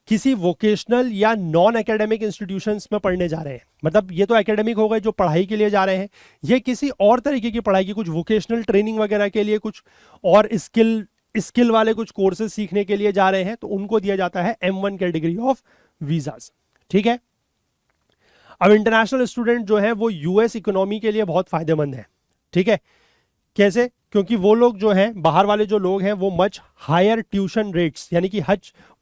किसी वोकेशनल या नॉन एकेडमिक इंस्टीट्यूशंस में पढ़ने जा रहे हैं। मतलब ये तो एकेडमिक हो गए जो पढ़ाई के लिए जा रहे हैं, ये किसी और तरीके की पढ़ाई की, कुछ वोकेशनल ट्रेनिंग वगैरह के लिए, कुछ और स्किल वाले कुछ कोर्सेज सीखने के लिए जा रहे हैं, तो उनको दिया जाता है M1 कैटेगरी ऑफ वीजाज, ठीक है। अब इंटरनेशनल स्टूडेंट जो है वो यूएस इकोनॉमी के लिए बहुत फायदेमंद है, ठीक है। कैसे? क्योंकि वो लोग जो हैं, बाहर वाले जो लोग हैं, वो मच हायर ट्यूशन रेट्स, यानी कि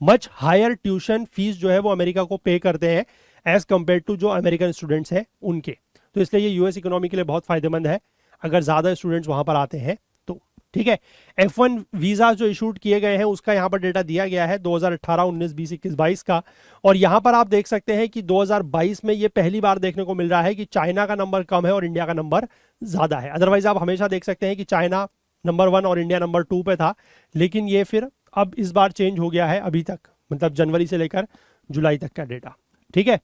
मच हायर ट्यूशन फीस जो है वो अमेरिका को पे करते हैं एज कंपेयर टू जो अमेरिकन स्टूडेंट्स हैं उनके। तो इसलिए ये यूएस इकोनॉमी के लिए बहुत फायदेमंद है अगर ज्यादा स्टूडेंट्स वहां पर आते हैं तो, ठीक है। F1 वीजा जो इशूड किए गए हैं उसका यहाँ पर डेटा दिया गया है 2018, 19, 20, 21, 22 का। और यहाँ पर आप देख सकते हैं कि 2022 में ये पहली बार देखने को मिल रहा है कि चाइना का नंबर कम है और इंडिया का नंबर ज्यादा है। अदरवाइज आप हमेशा देख सकते हैं कि चाइना नंबर 1 और इंडिया नंबर 2 पे था, लेकिन ये फिर अब इस बार चेंज हो गया है अभी तक, मतलब जनवरी से लेकर जुलाई तक का डेटा, ठीक है।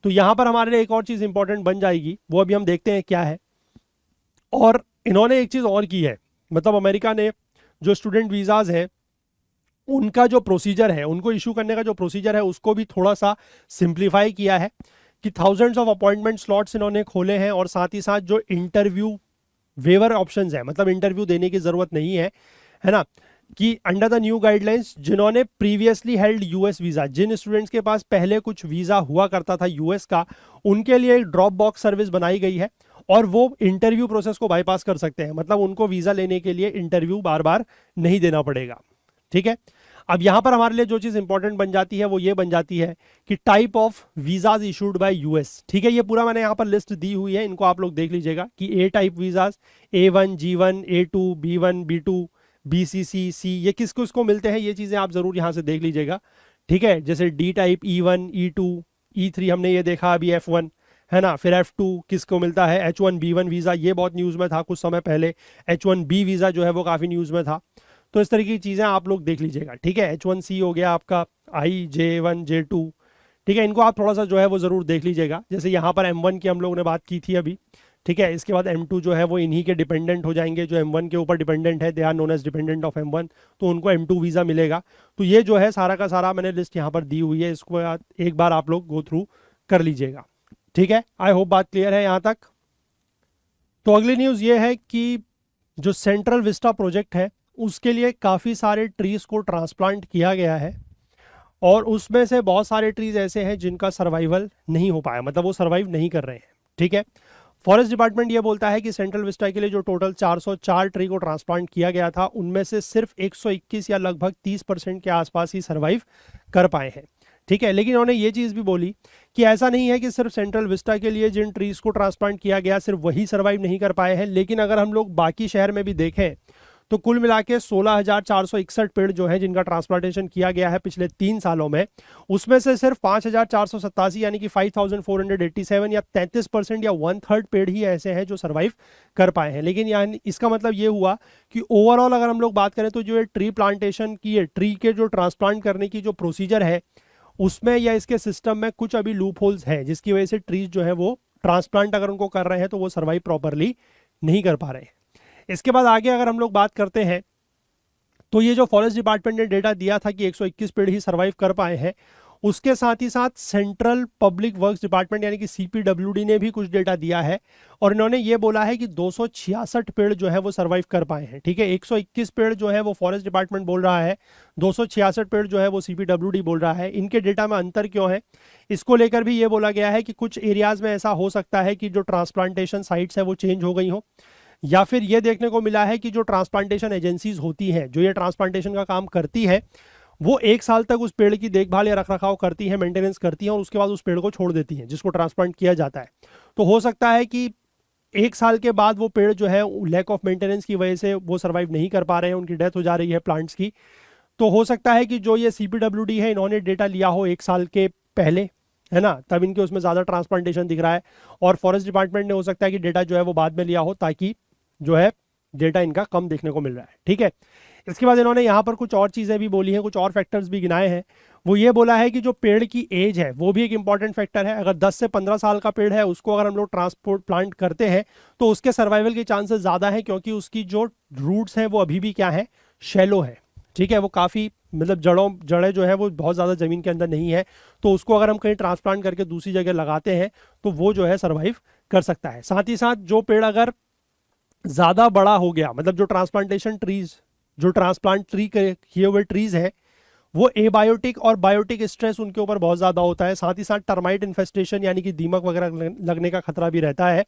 तो यहां पर हमारे लिए एक और चीज इंपॉर्टेंट बन जाएगी, वो अभी हम देखते हैं क्या है। और इन्होंने एक चीज और की है, मतलब अमेरिका ने जो स्टूडेंट वीजाज है उनका जो प्रोसीजर है, उनको इशू करने का जो प्रोसीजर है उसको भी थोड़ा सा सिंप्लीफाई किया है कि थाउजेंड्स ऑफ अपॉइंटमेंट स्लॉट्स इन्होंने खोले हैं, और साथ ही साथ जो इंटरव्यू वेवर ऑप्शंस है, मतलब इंटरव्यू देने की जरूरत नहीं है ना, कि अंडर द न्यू गाइडलाइंस जिन्होंने प्रीवियसली हेल्ड यूएस वीजा, जिन स्टूडेंट्स के पास पहले कुछ वीजा हुआ करता था यूएस का, उनके लिए एक ड्रॉप बॉक्स सर्विस बनाई गई है और वो इंटरव्यू प्रोसेस को बाईपास कर सकते हैं। मतलब उनको वीजा लेने के लिए इंटरव्यू बार बार नहीं देना पड़ेगा, ठीक है। अब यहां पर हमारे लिए जो चीज इंपॉर्टेंट बन जाती है वो ये बन जाती है कि type of visas issued by US, ठीक है। ये पूरा मैंने यहां पर लिस्ट दी हुई है, इनको आप लोग देख लीजिएगा कि A type visas, A1, G1, A2, B1, B2, BCC, C, ये किस किसको मिलते हैं, ये चीजें आप जरूर यहां से देख लीजिएगा, ठीक है। जैसे D type, E1, E2, E3 हमने ये देखा अभी F1, है ना। फिर F2 किसको मिलता है, H1B1 वीजा, ये बहुत न्यूज में था कुछ समय पहले। H1B वीजा जो है वो काफी न्यूज में था। तो इस तरीके की चीजें आप लोग देख लीजिएगा, ठीक है। H1C हो गया आपका, I, J1, J2, ठीक है। इनको आप थोड़ा सा जो है वो जरूर देख लीजिएगा। जैसे यहाँ पर M1 की हम लोगों ने बात की थी अभी, ठीक है। इसके बाद M2 जो है वो इन्हीं के डिपेंडेंट हो जाएंगे, जो M1 के ऊपर डिपेंडेंट है, they are known as dependent of M1, तो उनको M2 वीजा मिलेगा। तो ये जो है सारा का सारा मैंने लिस्ट यहाँ पर दी हुई है, इसको एक बार आप लोग गो थ्रू कर लीजिएगा, ठीक है। आई होप बात क्लियर है यहाँ तक। तो अगली न्यूज ये है कि जो सेंट्रल विस्टा प्रोजेक्ट है उसके लिए काफी सारे ट्रीज को ट्रांसप्लांट किया गया है, और उसमें से बहुत सारे ट्रीज ऐसे हैं जिनका सर्वाइवल नहीं हो पाया, मतलब वो सर्वाइव नहीं कर रहे हैं, ठीक है। फॉरेस्ट डिपार्टमेंट ये बोलता है कि सेंट्रल विस्टा के लिए जो टोटल 404 ट्री को ट्रांसप्लांट किया गया था उनमें से सिर्फ 121 या लगभग 30% के आसपास ही सर्वाइव कर पाए हैं, ठीक है। लेकिन उन्होंने ये चीज भी बोली कि ऐसा नहीं है कि सिर्फ सेंट्रल विस्टा के लिए जिन ट्रीज को ट्रांसप्लांट किया गया सिर्फ वही सर्वाइव नहीं कर पाए हैं, लेकिन अगर हम लोग बाकी शहर में भी देखें तो कुल मिला के 16,461 पेड़ जो है जिनका ट्रांसप्लांटेशन किया गया है पिछले 3 सालों में, उसमें से सिर्फ 5,487 यानी कि 5,487 या 33% या 1/3 पेड़ ही ऐसे हैं जो सर्वाइव कर पाए हैं। लेकिन यानी इसका मतलब ये हुआ कि ओवरऑल अगर हम लोग बात करें तो जो ये ट्री प्लांटेशन की, ट्री के जो ट्रांसप्लांट करने की जो प्रोसीजर है उसमें या इसके सिस्टम में कुछ अभी लूप होल्स हैं, जिसकी वजह से ट्रीज जो है वो ट्रांसप्लांट अगर उनको कर रहे हैं तो वो सर्वाइव प्रॉपरली नहीं कर पा रहे हैं। इसके बाद आगे अगर हम लोग बात करते हैं तो ये जो फॉरेस्ट डिपार्टमेंट ने डेटा दिया था कि 121 पेड़ ही सर्वाइव कर पाए हैं, उसके साथ ही साथ सेंट्रल पब्लिक वर्क्स डिपार्टमेंट यानी कि सीपीडब्ल्यूडी ने भी कुछ डेटा दिया है और इन्होंने ये बोला है कि 266 पेड़ जो है वो सर्वाइव कर पाए हैं। ठीक है, 121 पेड़ जो है वो फॉरेस्ट डिपार्टमेंट बोल रहा है, 266 पेड़ जो है वो सीपीडब्ल्यूडी बोल रहा है। इनके डेटा में अंतर क्यों है, इसको लेकर भी ये बोला गया है कि कुछ एरियाज में ऐसा हो सकता है कि जो ट्रांसप्लांटेशन साइट्स है वो चेंज हो गई हो, या फिर ये देखने को मिला है कि जो ट्रांसप्लांटेशन एजेंसीज होती हैं, जो ये ट्रांसप्लांटेशन का काम करती है, वो 1 साल तक उस पेड़ की देखभाल या रखरखाव करती है, मेंटेनेंस करती है और उसके बाद उस पेड़ को छोड़ देती है जिसको ट्रांसप्लांट किया जाता है। तो हो सकता है कि 1 साल के बाद वो पेड़ जो है लैक ऑफ मेंटेनेंस की वजह से वो सर्वाइव नहीं कर पा रहे हैं, उनकी डेथ हो जा रही है प्लांट्स की। तो हो सकता है कि जो ये सीपीडब्ल्यूडी है इन्होंने डेटा लिया हो 1 साल के पहले, है ना, तब इनके उसमें ज़्यादा ट्रांसप्लांटेशन दिख रहा है, और फॉरेस्ट डिपार्टमेंट ने हो सकता है कि डेटा जो है वो बाद में लिया हो ताकि जो है डेटा इनका कम देखने को मिल रहा है। ठीक है, इसके बाद इन्होंने यहाँ पर कुछ और चीज़ें भी बोली हैं, कुछ और फैक्टर्स भी गिनाए हैं। वो ये बोला है कि जो पेड़ की एज है वो भी एक इंपॉर्टेंट फैक्टर है। अगर 10 से 15 साल का पेड़ है उसको अगर हम लोग ट्रांसपोर्ट प्लांट करते हैं तो उसके सर्वाइवल के चांसेस ज़्यादा हैं, क्योंकि उसकी जो रूट्स हैं वो अभी भी क्या है, शैलो है। ठीक है, वो काफ़ी मतलब जड़ें जो है वो बहुत ज़्यादा ज़मीन के अंदर नहीं है, तो उसको अगर हम कहीं ट्रांसप्लांट करके दूसरी जगह लगाते हैं तो वो जो है सर्वाइव कर सकता है। साथ ही साथ जो पेड़ अगर ज़्यादा बड़ा हो गया, मतलब जो ट्रांसप्लांटेशन ट्रीज, जो ट्रांसप्लांट ट्री किए हुए ट्रीज हैं, वो एबायोटिक और बायोटिक स्ट्रेस उनके ऊपर बहुत ज़्यादा होता है। साथ ही साथ टर्माइट इन्फेस्टेशन यानी कि दीमक वगैरह लगने का खतरा भी रहता है।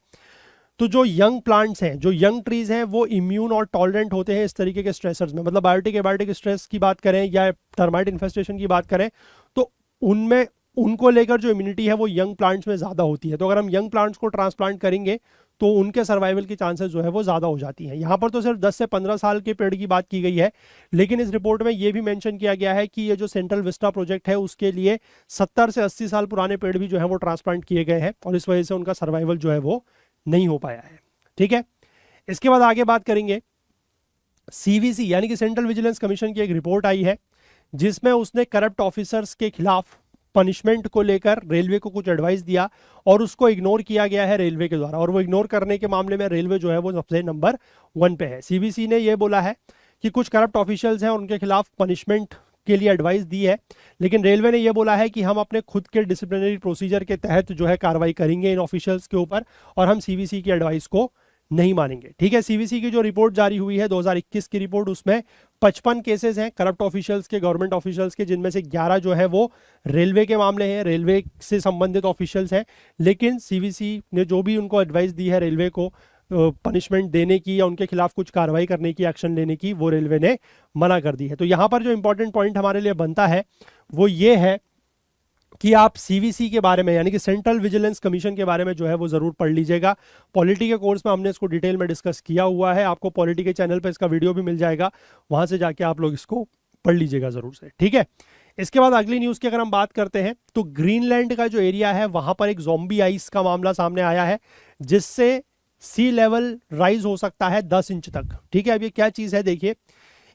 तो जो यंग प्लांट्स हैं, जो यंग ट्रीज हैं, वो इम्यून और टॉलरेंट होते हैं इस तरीके के स्ट्रेसर्स में। मतलब बायोटिक एबायोटिक स्ट्रेस की बात करें या टर्माइट इन्फेस्टेशन की बात करें तो उनमें उनको लेकर जो इम्यूनिटी है वो यंग प्लांट्स में ज़्यादा होती है। तो अगर हम यंग प्लांट्स को ट्रांसप्लांट करेंगे तो उनके सर्वाइवल की चांसेस जो है वो ज़्यादा हो जाती हैं। यहाँ पर तो सिर्फ 10 से 15 साल के पेड़ की बात की गई है, लेकिन इस रिपोर्ट में ये भी मेंशन किया गया है कि ये जो सेंट्रल विस्टा प्रोजेक्ट है उसके लिए 70 से 80 साल पुराने पेड़ भी जो है वो ट्रांसप्लांट किए गए हैं और इस वजह से उनका सर्वाइवल जो है वो नहीं हो पाया है। ठीक है, इसके बाद आगे बात करेंगे सीवीसी यानी कि सेंट्रल विजिलेंस कमीशन की एक रिपोर्ट आई है जिसमें उसने करप्ट ऑफिसर्स के खिलाफ पनिशमेंट को लेकर रेलवे को कुछ एडवाइस दिया और उसको इग्नोर किया गया है रेलवे के द्वारा, और वो इग्नोर करने के मामले में रेलवे जो है वो सबसे नंबर 1 पे है। सीबीसी ने ये बोला है कि कुछ करप्ट ऑफिशियल्स हैं और उनके खिलाफ पनिशमेंट के लिए एडवाइस दी है, लेकिन रेलवे ने यह बोला है कि हम अपने खुद के डिसिप्लिनरी प्रोसीजर के तहत जो है कार्रवाई करेंगे इन ऑफिशियल्स के ऊपर और हम सीबीसी की एडवाइस को नहीं मानेंगे। ठीक है, सीबीसी की जो रिपोर्ट जारी हुई है 2021 की रिपोर्ट, उसमें 55 केसेस हैं करप्ट ऑफिशियल्स के, गवर्नमेंट ऑफिशियल्स के, जिनमें से 11 जो है वो रेलवे के मामले हैं, रेलवे से संबंधित ऑफिशियल्स हैं। लेकिन सीबीसी ने जो भी उनको एडवाइस दी है रेलवे को पनिशमेंट देने की या उनके खिलाफ कुछ कार्रवाई करने की, एक्शन लेने की, वो रेलवे ने मना कर दी है। तो यहाँ पर जो इंपॉर्टेंट पॉइंट हमारे लिए बनता है वो ये है कि आप सीवीसी के बारे में यानी कि सेंट्रल विजिलेंस कमीशन के बारे में जो है वो जरूर पढ़ लीजिएगा। पॉलिटी के कोर्स में हमने इसको डिटेल में डिस्कस किया हुआ है, आपको पॉलिटी के चैनल पे इसका वीडियो भी मिल जाएगा, वहां से जाके आप लोग इसको पढ़ लीजिएगा जरूर से। ठीक है, इसके बाद अगली न्यूज की अगर हम बात करते हैं तो ग्रीनलैंड का जो एरिया है वहां पर एक ज़ॉम्बी आइस का मामला सामने आया है जिससे सी लेवल राइज हो सकता है 10 इंच तक। ठीक है, अब ये क्या चीज है देखिए,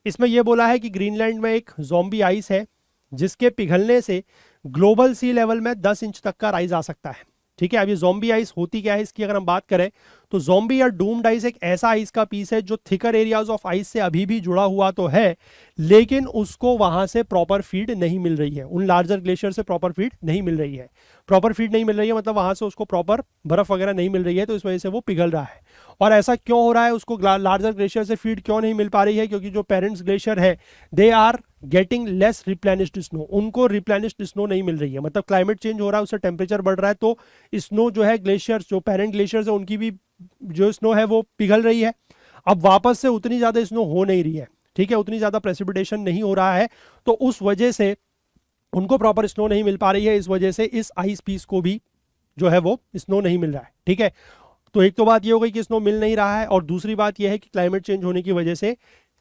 इसमें यह बोला है कि ग्रीनलैंड में एक ज़ॉम्बी आइस है जिसके पिघलने से ग्लोबल सी लेवल में 10 इंच तक का राइज आ सकता है। ठीक है, अब ये ज़ॉम्बी आइस होती क्या है इसकी अगर हम बात करें तो ज़ॉम्बी या डूम्ड आइस एक ऐसा आइस का पीस है जो थिकर एरियाज ऑफ आइस से अभी भी जुड़ा हुआ तो है, लेकिन उसको वहां से प्रॉपर फीड नहीं मिल रही है, उन लार्जर ग्लेशियर से प्रॉपर फीड नहीं मिल रही है। प्रॉपर फीड नहीं मिल रही है मतलब वहां से उसको प्रॉपर बर्फ वगैरह नहीं मिल रही है, तो इस वजह से वो पिघल रहा है। और ऐसा क्यों हो रहा है, उसको लार्जर ग्लेशियर से फीड क्यों नहीं मिल पा रही है, क्योंकि जो पेरेंट्स ग्लेशियर है they are getting less replenished snow, उनको रिप्लेनिश्ड स्नो नहीं मिल रही है। मतलब क्लाइमेट चेंज हो रहा है, उससे टेम्परेचर बढ़ रहा है, तो स्नो जो है ग्लेशियर्स, जो पेरेंट ग्लेशियर्स है उनकी भी जो स्नो है वो पिघल रही है। अब वापस से उतनी ज्यादा स्नो हो नहीं रही है, ठीक है, उतनी ज्यादा प्रेसिपिटेशन नहीं हो रहा है, तो उस वजह से उनको प्रॉपर स्नो नहीं मिल पा रही है। इस वजह से इस आइस पीस को भी जो है वो स्नो नहीं मिल रहा है। ठीक है, तो एक तो बात ये हो गई कि स्नो मिल नहीं रहा है, और दूसरी बात ये है कि क्लाइमेट चेंज होने की वजह से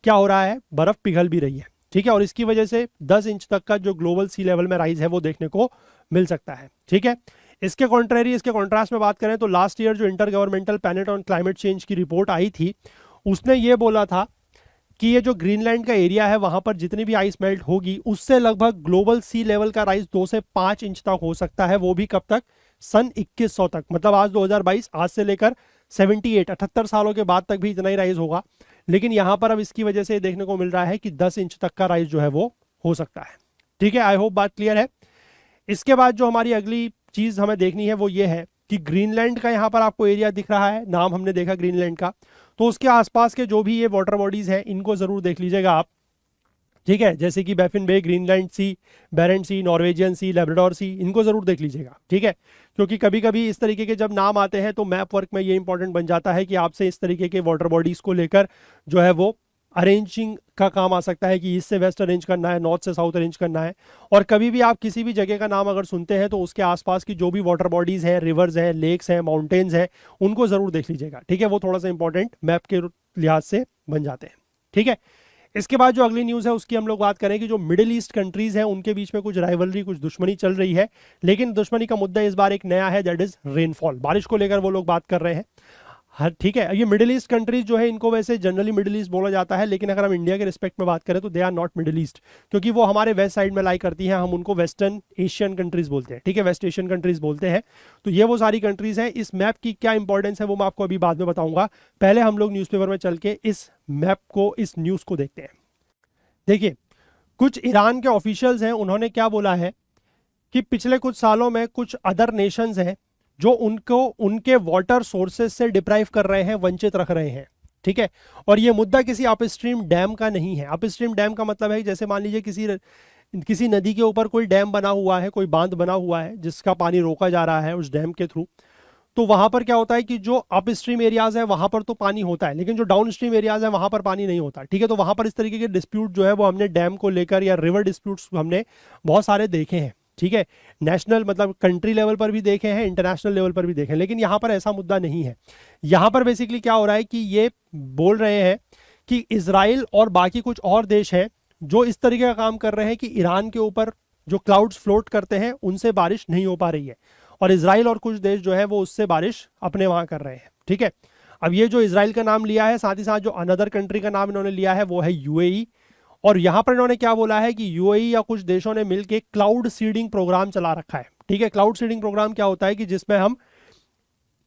क्या हो रहा है, बर्फ पिघल भी रही है। ठीक है, और इसकी वजह से 10 इंच तक का जो ग्लोबल सी लेवल में राइज है वो देखने को मिल सकता है। ठीक है, इसके कॉन्ट्रेरी, इसके कॉन्ट्रास्ट में बात करें तो लास्ट ईयर जो inter governmental panel on climate change की रिपोर्ट आई थी उसने ये बोला था कि ये जो ग्रीनलैंड का एरिया है वहां पर जितनी भी आइस मेल्ट होगी उससे लगभग ग्लोबल सी लेवल का राइज 2 से 5 इंच तक हो सकता है, वो भी कब तक, सन 2100 तक। मतलब आज 2022, आज से लेकर 78 सालों के बाद तक भी इतना ही राइज होगा। लेकिन यहां पर अब इसकी वजह से देखने को मिल रहा है कि 10 इंच तक का राइज जो है वो हो सकता है। ठीक है, आई होप बात क्लियर है। इसके बाद जो हमारी अगली चीज हमें देखनी है वो ये है कि ग्रीनलैंड का यहाँ पर आपको एरिया दिख रहा है, नाम हमने देखा ग्रीनलैंड का, तो उसके आसपास के जो भी ये वाटर बॉडीज हैं इनको जरूर देख लीजिएगा आप। ठीक है, जैसे कि बैफिन बे, ग्रीनलैंड सी, बेरेंट सी, नॉर्वेजियन सी, लेब्राडोर सी, इनको जरूर देख लीजिएगा। ठीक है, क्योंकि कभी कभी इस तरीके के जब नाम आते हैं तो मैप वर्क में ये इंपॉर्टेंट बन जाता है कि आपसे इस तरीके के वाटर बॉडीज को लेकर जो है वो अरेंजिंग का काम आ सकता है कि ईस्ट से वेस्ट अरेंज करना है, नॉर्थ से साउथ अरेंज करना है। और कभी भी आप किसी भी जगह का नाम अगर सुनते हैं तो उसके आसपास की जो भी वाटर बॉडीज हैं, रिवर्स हैं, लेक्स हैं, माउंटेन्स हैं, उनको जरूर देख लीजिएगा। ठीक है, वो थोड़ा सा इंपॉर्टेंट मैप के लिहाज से बन जाते हैं। ठीक है, इसके बाद जो अगली न्यूज़ है उसकी हम लोग बात करें कि जो मिडिल ईस्ट कंट्रीज हैं उनके बीच में कुछ राइवलरी, कुछ दुश्मनी चल रही है। लेकिन दुश्मनी का मुद्दा इस बार एक नया है, दैट इज रेनफॉल। बारिश को लेकर वो लोग बात कर रहे हैं। हर ठीक है, ये मिडिल ईस्ट कंट्रीज जो है इनको वैसे जनरली मिडिल ईस्ट बोला जाता है, लेकिन अगर हम इंडिया के रिस्पेक्ट में बात करें तो they are not Middle East, क्योंकि वो हमारे वेस्ट साइड में लाई करती हैं। हम उनको वेस्टर्न एशियन कंट्रीज बोलते हैं। ठीक है, वेस्ट एशियन कंट्रीज बोलते हैं। तो ये वो सारी कंट्रीज हैं। इस मैप की क्या इंपॉर्टेंस है वो मैं आपको अभी बाद में बताऊंगा। पहले हम लोग न्यूज़पेपर में चल के इस मैप को, इस न्यूज़ को देखते हैं। देखिए, कुछ ईरान के ऑफिशियल्स हैं, उन्होंने क्या बोला है कि पिछले कुछ सालों में कुछ अदर नेशंस हैं जो उनको उनके वाटर सोर्सेस से डिप्राइव कर रहे हैं, वंचित रख रहे हैं। ठीक है, और ये मुद्दा किसी अपस्ट्रीम डैम का नहीं है। अपस्ट्रीम डैम का मतलब है जैसे मान लीजिए किसी नदी के ऊपर कोई डैम बना हुआ है, कोई बांध बना हुआ है जिसका पानी रोका जा रहा है उस डैम के थ्रू। तो वहां पर क्या होता है कि जो अप स्ट्रीम एरियाज है वहां पर तो पानी होता है, लेकिन जो डाउन स्ट्रीम एरियाज है वहां पर पानी नहीं होता। ठीक है, तो वहां पर इस तरीके के डिस्प्यूट जो है वो हमने डैम को लेकर, या रिवर डिस्प्यूट्स हमने बहुत सारे देखे हैं। ठीक है, नेशनल मतलब कंट्री लेवल पर भी देखे हैं, इंटरनेशनल लेवल पर भी देखे हैं, लेकिन यहाँ पर ऐसा मुद्दा नहीं है। यहाँ पर बेसिकली क्या हो रहा है कि ये बोल रहे हैं कि इजराइल और बाकी कुछ और देश हैं जो इस तरीके का काम कर रहे हैं कि ईरान के ऊपर जो क्लाउड्स फ्लोट करते हैं उनसे बारिश नहीं हो पा रही है, और इजराइल और कुछ देश जो है वो उससे बारिश अपने वहां कर रहे हैं। ठीक है, अब ये जो इजराइल का नाम लिया है, साथ ही साथ जो अनदर कंट्री का नाम इन्होंने लिया है वो है यूएई। और यहां पर इन्होंने क्या बोला है कि यूएई या कुछ देशों ने मिलकर क्लाउड सीडिंग प्रोग्राम चला रखा है। ठीक है, क्लाउड सीडिंग प्रोग्राम क्या होता है कि जिसमें हम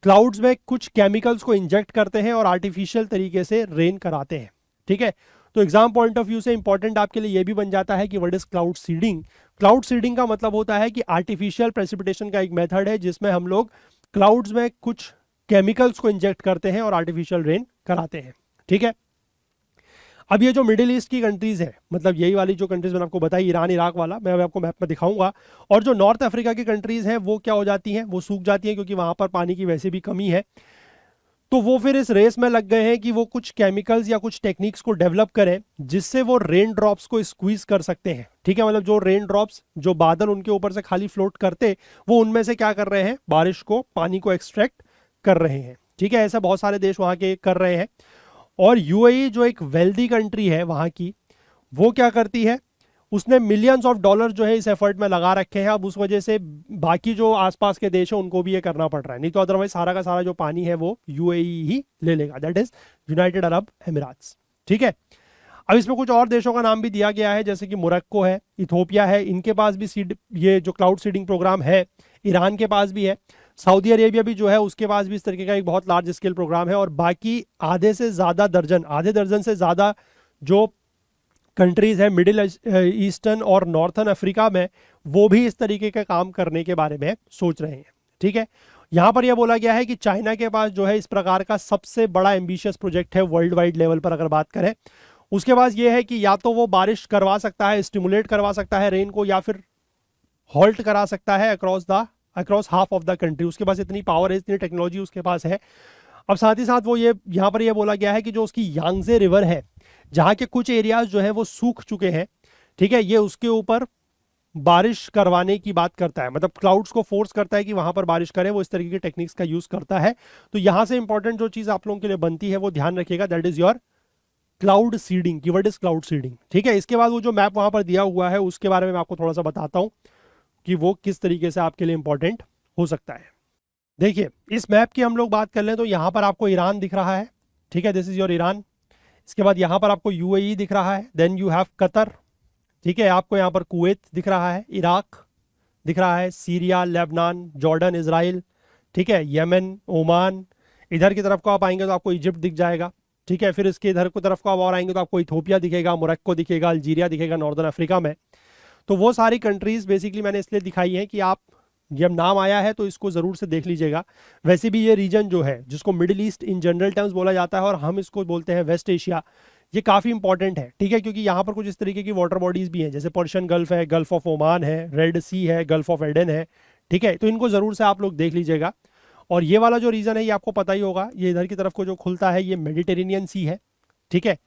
क्लाउड्स में कुछ केमिकल्स को इंजेक्ट करते हैं और आर्टिफिशियल तरीके से रेन कराते हैं। ठीक है, तो एग्जाम पॉइंट ऑफ व्यू से इंपॉर्टेंट आपके लिए यह भी बन जाता है कि what is cloud seeding. Cloud seeding का मतलब होता है कि आर्टिफिशियल प्रेसिपिटेशन का एक मेथड है जिसमें हम लोग क्लाउड्स में कुछ केमिकल्स को इंजेक्ट करते हैं और आर्टिफिशियल रेन कराते हैं। ठीक है, अब ये जो मिडिल ईस्ट की कंट्रीज है, मतलब यही वाली जो कंट्रीज मैंने आपको बताई, ईरान इराक वाला, मैं अभी आपको मैप में दिखाऊंगा। और जो नॉर्थ अफ्रीका की कंट्रीज हैं वो क्या हो जाती हैं, वो सूख जाती हैं क्योंकि वहां पर पानी की वैसे भी कमी है। तो वो फिर इस रेस में लग गए हैं कि वो कुछ केमिकल्स या कुछ टेक्निक्स को डेवलप करें जिससे वो रेन ड्रॉप्स को स्क्वीज कर सकते हैं। ठीक है, मतलब जो रेन ड्रॉप्स, जो बादल उनके ऊपर से खाली फ्लोट करते, वो उनमें से क्या कर रहे हैं, बारिश को, पानी को एक्सट्रैक्ट कर रहे हैं। ठीक है, ऐसा बहुत सारे देश वहां के कर रहे हैं। और यूएई जो एक वेल्दी कंट्री है वहां की, वो क्या करती है, उसने मिलियंस ऑफ डॉलर जो है इस एफर्ट में लगा रखे हैं। अब उस वजह से बाकी जो आसपास के देश हैं उनको भी ये करना पड़ रहा है, नहीं तो अदरवाइज सारा का सारा जो पानी है वो यूएई ही ले लेगा, that is United Arab Emirates. ठीक है, अब इसमें कुछ और देशों का नाम भी दिया गया है, जैसे कि मोरक्को है, इथोपिया है, इनके पास भी ये जो क्लाउड सीडिंग प्रोग्राम है। ईरान के पास भी है, सऊदी अरेबिया भी जो है उसके पास भी इस तरीके का एक बहुत लार्ज स्केल प्रोग्राम है। और बाकी आधे दर्जन से ज्यादा जो कंट्रीज है मिडिल ईस्टर्न और नॉर्थन अफ्रीका में, वो भी इस तरीके का काम करने के बारे में सोच रहे हैं। ठीक है, यहां पर यह बोला गया है कि चाइना के पास जो है इस प्रकार का सबसे बड़ा एम्बिशियस प्रोजेक्ट है वर्ल्ड वाइड लेवल पर अगर बात करें। उसके बाद यह है कि या तो वो बारिश करवा सकता है, स्टिमुलेट करवा सकता है रेन को, या फिर हॉल्ट करा सकता है across half of the country. उसके पास इतनी पावर है, इतनी टेक्नोलॉजी उसके पास है। अब साथ ही साथ वो ये यहाँ पर यह बोला गया है कि जो उसकी यांगजे रिवर है, जहाँ के कुछ एरियाज जो है वो सूख चुके हैं, ठीक है, ये उसके ऊपर बारिश करवाने की बात करता है, मतलब क्लाउड्स को फोर्स करता है कि वहां पर बारिश करें, वो इस तरीके के टेक्निक्स का यूज करता है। तो यहां से इंपॉर्टेंट जो चीज आप लोगों के लिए बनती है वो ध्यान रखिएगा, that is your cloud seeding. Keyword is cloud seeding. ठीक है, इसके बाद वो जो मैप वहां पर दिया हुआ है उसके बारे में मैं आपको थोड़ा सा बताता हूं कि वो किस तरीके से आपके लिए इंपॉर्टेंट हो सकता है। देखिए, इस मैप की हम लोग बात कर लें तो यहां पर आपको ईरान दिख रहा है। ठीक है, दिस इज योर ईरान। इसके बाद यहाँ पर आपको यूएई दिख रहा है, देन यू हैव कतर, ठीक है, आपको यहाँ पर कुवैत दिख रहा है, इराक दिख रहा है, सीरिया, लेबनान, जॉर्डन, इजराइल, ठीक है, यमन, ओमान। इधर की तरफ को आप आएंगे तो आपको इजिप्ट दिख जाएगा, ठीक है। फिर इसके इधर की तरफ को आप और आएंगे तो आपको इथोपिया दिखेगा, मोरक्को दिखेगा, अल्जीरिया दिखेगा नॉर्दर्न अफ्रीका में। तो वो सारी कंट्रीज बेसिकली मैंने इसलिए दिखाई हैं कि आप जब नाम आया है तो इसको ज़रूर से देख लीजिएगा। वैसे भी ये रीजन जो है जिसको middle east in general terms बोला जाता है और हम इसको बोलते हैं वेस्ट एशिया, ये काफ़ी इंपॉर्टेंट है, ठीक है, क्योंकि यहाँ पर कुछ इस तरीके की वाटर बॉडीज़ भी हैं, जैसे पर्शियन गल्फ है, गल्फ ऑफ ओमान है, रेड सी है, गल्फ ऑफ एडन है, ठीक है। तो इनको ज़रूर से आप लोग देख लीजिएगा। और ये वाला जो रीजन है ये आपको पता ही होगा, ये इधर की तरफ को जो खुलता है ये मेडिटेरेनियन सी है, ठीक है।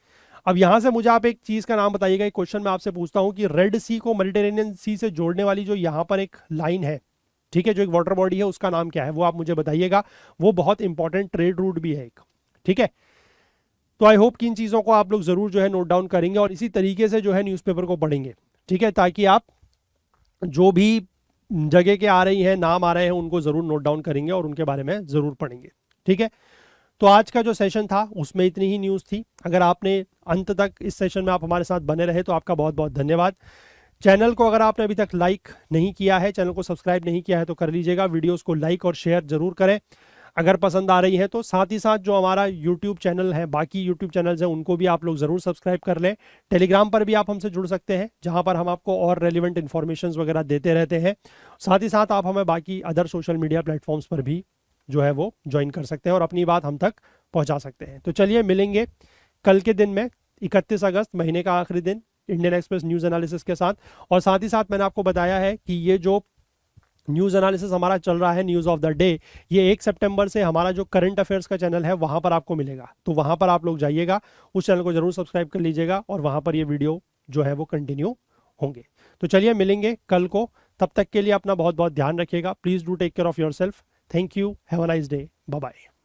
अब यहाँ से मुझे आप एक चीज़ का नाम बताइएगा, एक क्वेश्चन मैं आपसे पूछता हूँ कि रेड सी को मेडिटेरेनियन सी से जोड़ने वाली जो यहाँ पर एक लाइन है, ठीक है, जो एक वाटर बॉडी है, उसका नाम क्या है वो आप मुझे बताइएगा। वो बहुत इंपॉर्टेंट ट्रेड रूट भी है एक, ठीक है। तो आई होप कि इन चीज़ों को आप लोग ज़रूर जो है नोट डाउन करेंगे और इसी तरीके से जो है न्यूज़पेपर को पढ़ेंगे, ठीक है, ताकि आप जो भी जगह के आ रही हैं, नाम आ रहे हैं, उनको ज़रूर नोट डाउन करेंगे और उनके बारे में ज़रूर पढ़ेंगे, ठीक है। तो आज का जो सेशन था उसमें इतनी ही न्यूज़ थी। अगर आपने अंत तक इस सेशन में आप हमारे साथ बने रहे तो आपका बहुत बहुत धन्यवाद। चैनल को अगर आपने अभी तक लाइक नहीं किया है, चैनल को सब्सक्राइब नहीं किया है तो कर लीजिएगा। वीडियोस को लाइक और शेयर जरूर करें अगर पसंद आ रही है तो। साथ ही साथ जो हमारा यूट्यूब चैनल है, बाकी यूट्यूब चैनल्स हैं, उनको भी आप लोग ज़रूर सब्सक्राइब कर लें। टेलीग्राम पर भी आप हमसे जुड़ सकते हैं, जहाँ पर हम आपको और रेलिवेंट इन्फॉर्मेशन वगैरह देते रहते हैं। साथ ही साथ आप हमें बाकी अदर सोशल मीडिया प्लेटफॉर्म्स पर भी जो है वो ज्वाइन कर सकते हैं और अपनी बात हम तक पहुँचा सकते हैं। तो चलिए मिलेंगे कल के दिन में, 31 अगस्त, महीने का आखिरी दिन, इंडियन एक्सप्रेस न्यूज़ एनालिसिस के साथ। और साथ ही साथ मैंने आपको बताया है कि ये जो न्यूज़ एनालिसिस हमारा चल रहा है, न्यूज़ ऑफ द डे, ये 1 सितंबर से हमारा जो करंट अफेयर्स का चैनल है वहाँ पर आपको मिलेगा। तो वहाँ पर आप लोग जाइएगा, उस चैनल को जरूर सब्सक्राइब कर लीजिएगा और वहाँ पर ये वीडियो जो है वो कंटिन्यू होंगे। तो चलिए मिलेंगे कल को, तब तक के लिए अपना बहुत बहुत ध्यान रखिएगा। Please do take care of your self. Thank you, have a nice day, bye bye.